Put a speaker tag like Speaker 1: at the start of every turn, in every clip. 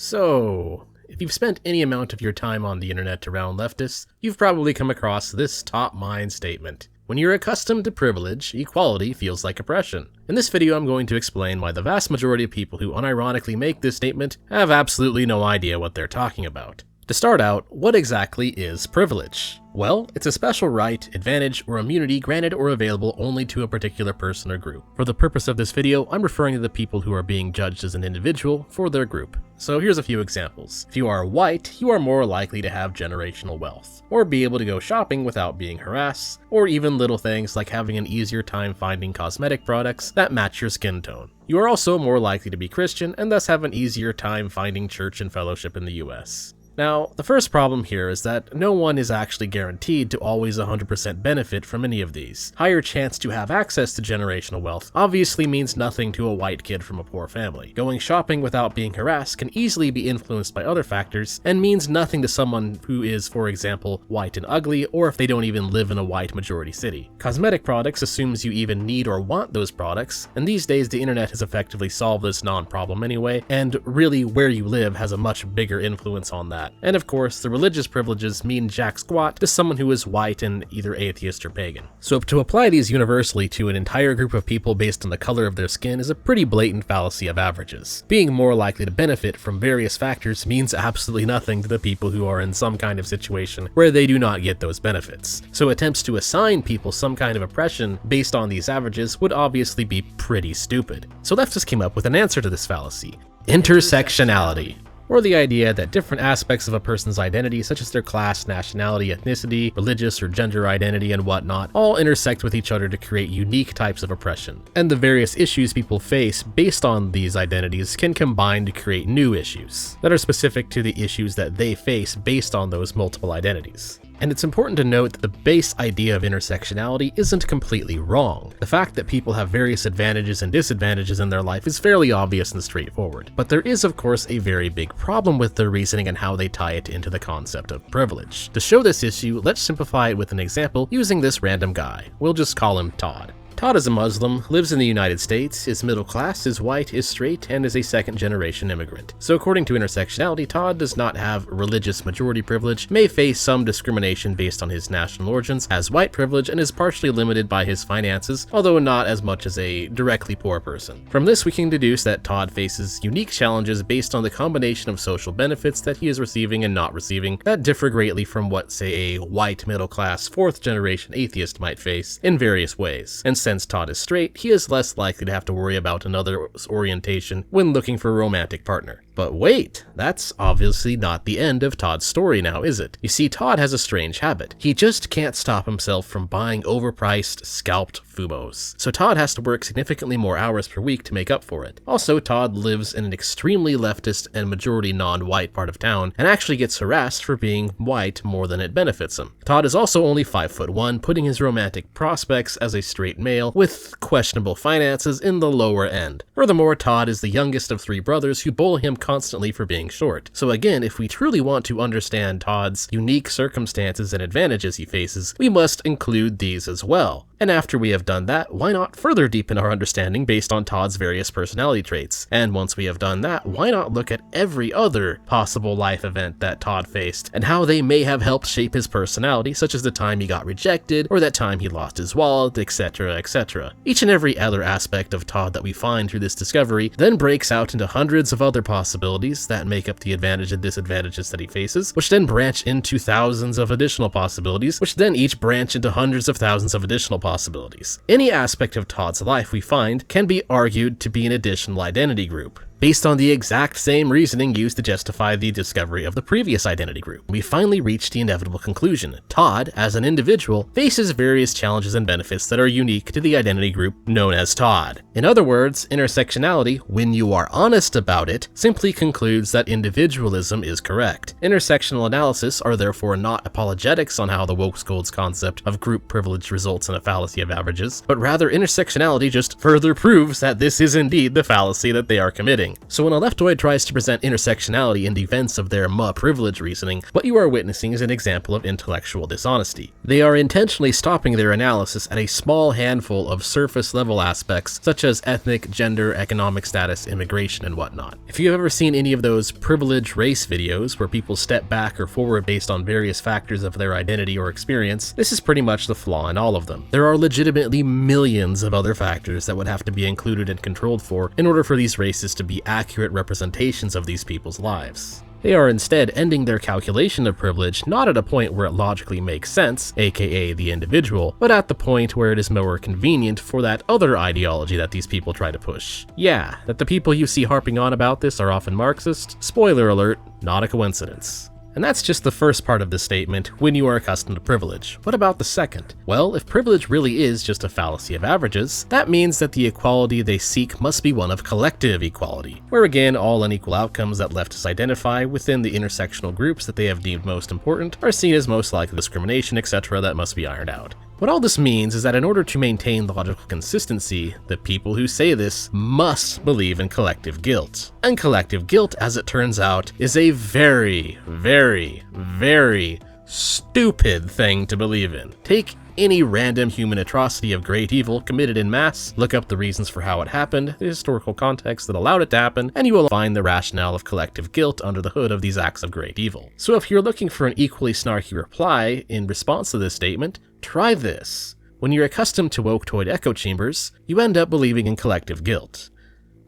Speaker 1: So, if you've spent any amount of your time on the internet around leftists, you've probably come across this top mind statement. When you're accustomed to privilege, equality feels like oppression. In this video, I'm going to explain why the vast majority of people who unironically make this statement have absolutely no idea what they're talking about. To start out, what exactly is privilege? Well, it's a special right, advantage, or immunity granted or available only to a particular person or group. For the purpose of this video, I'm referring to the people who are being judged as an individual for their group. So here's a few examples. If you are white, you are more likely to have generational wealth, or be able to go shopping without being harassed, or even little things like having an easier time finding cosmetic products that match your skin tone. You are also more likely to be Christian and thus have an easier time finding church and fellowship in the US. Now, the first problem here is that no one is actually guaranteed to always 100% benefit from any of these. Higher chance to have access to generational wealth obviously means nothing to a white kid from a poor family. Going shopping without being harassed can easily be influenced by other factors and means nothing to someone who is, for example, white and ugly, or if they don't even live in a white majority city. Cosmetic products assumes you even need or want those products, and these days the internet has effectively solved this non-problem anyway, and really where you live has a much bigger influence on that. And of course, the religious privileges mean jack squat to someone who is white and either atheist or pagan. So to apply these universally to an entire group of people based on the color of their skin is a pretty blatant fallacy of averages. Being more likely to benefit from various factors means absolutely nothing to the people who are in some kind of situation where they do not get those benefits. So attempts to assign people some kind of oppression based on these averages would obviously be pretty stupid. So leftists came up with an answer to this fallacy: intersectionality. Or the idea that different aspects of a person's identity, such as their class, nationality, ethnicity, religious or gender identity, and whatnot, all intersect with each other to create unique types of oppression. And the various issues people face based on these identities can combine to create new issues that are specific to the issues that they face based on those multiple identities. And it's important to note that the base idea of intersectionality isn't completely wrong. The fact that people have various advantages and disadvantages in their life is fairly obvious and straightforward. But there is, of course, a very big problem with their reasoning and how they tie it into the concept of privilege. To show this issue, let's simplify it with an example using this random guy. We'll just call him Todd. Todd is a Muslim, lives in the United States, is middle class, is white, is straight, and is a second-generation immigrant. So according to intersectionality, Todd does not have religious majority privilege, may face some discrimination based on his national origins, has white privilege, and is partially limited by his finances, although not as much as a directly poor person. From this, we can deduce that Todd faces unique challenges based on the combination of social benefits that he is receiving and not receiving that differ greatly from what, say, a white middle-class fourth-generation atheist might face in various ways. And since Todd is straight, he is less likely to have to worry about another's orientation when looking for a romantic partner. But wait, that's obviously not the end of Todd's story now, is it? You see, Todd has a strange habit. He just can't stop himself from buying overpriced, scalped Fumos. So Todd has to work significantly more hours per week to make up for it. Also, Todd lives in an extremely leftist and majority non-white part of town, and actually gets harassed for being white more than it benefits him. Todd is also only 5'1", putting his romantic prospects as a straight male with questionable finances in the lower end. Furthermore, Todd is the youngest of 3 brothers who bully him constantly for being short. So again, if we truly want to understand Todd's unique circumstances and advantages he faces, we must include these as well. And after we have done that, why not further deepen our understanding based on Todd's various personality traits? And once we have done that, why not look at every other possible life event that Todd faced and how they may have helped shape his personality, such as the time he got rejected, or that time he lost his wallet, etc., etc. Each and every other aspect of Todd that we find through this discovery then breaks out into hundreds of other possibilities that make up the advantage and disadvantages that he faces, which then branch into thousands of additional possibilities, which then each branch into hundreds of thousands of additional possibilities. Any aspect of Todd's life we find can be argued to be an additional identity group, based on the exact same reasoning used to justify the discovery of the previous identity group. We finally reached the inevitable conclusion. Todd, as an individual, faces various challenges and benefits that are unique to the identity group known as Todd. In other words, intersectionality, when you are honest about it, simply concludes that individualism is correct. Intersectional analysis are therefore not apologetics on how the woke school's concept of group privilege results in a fallacy of averages, but rather intersectionality just further proves that this is indeed the fallacy that they are committing. thing. So when a leftoid tries to present intersectionality in defense of their Muh Privilege reasoning, what you are witnessing is an example of intellectual dishonesty. They are intentionally stopping their analysis at a small handful of surface-level aspects such as ethnic, gender, economic status, immigration, and whatnot. If you've ever seen any of those privilege race videos where people step back or forward based on various factors of their identity or experience, this is pretty much the flaw in all of them. There are legitimately millions of other factors that would have to be included and controlled for in order for these races to be accurate representations of these people's lives. They are instead ending their calculation of privilege not at a point where it logically makes sense, aka the individual, but at the point where it is more convenient for that other ideology that these people try to push. Yeah, that the people you see harping on about this are often Marxist. Spoiler alert, not a coincidence. And that's just the first part of the statement, when you are accustomed to privilege. What about the second? Well, if privilege really is just a fallacy of averages, that means that the equality they seek must be one of collective equality, where again all unequal outcomes that leftists identify within the intersectional groups that they have deemed most important are seen as most likely discrimination, etc. that must be ironed out. What all this means is that in order to maintain logical consistency, the people who say this must believe in collective guilt. And collective guilt, as it turns out, is a very, very, very stupid thing to believe in. Take any random human atrocity of great evil committed in mass, look up the reasons for how it happened, the historical context that allowed it to happen, and you will find the rationale of collective guilt under the hood of these acts of great evil. So if you're looking for an equally snarky reply in response to this statement, try this. When you're accustomed to woke-toid echo chambers, you end up believing in collective guilt.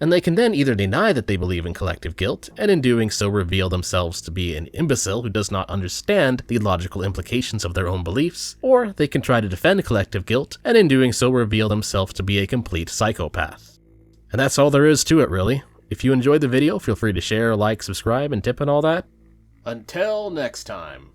Speaker 1: And they can then either deny that they believe in collective guilt, and in doing so reveal themselves to be an imbecile who does not understand the logical implications of their own beliefs, or they can try to defend collective guilt, and in doing so reveal themselves to be a complete psychopath. And that's all there is to it, really. If you enjoyed the video, feel free to share, like, subscribe, and tip and all that. Until next time.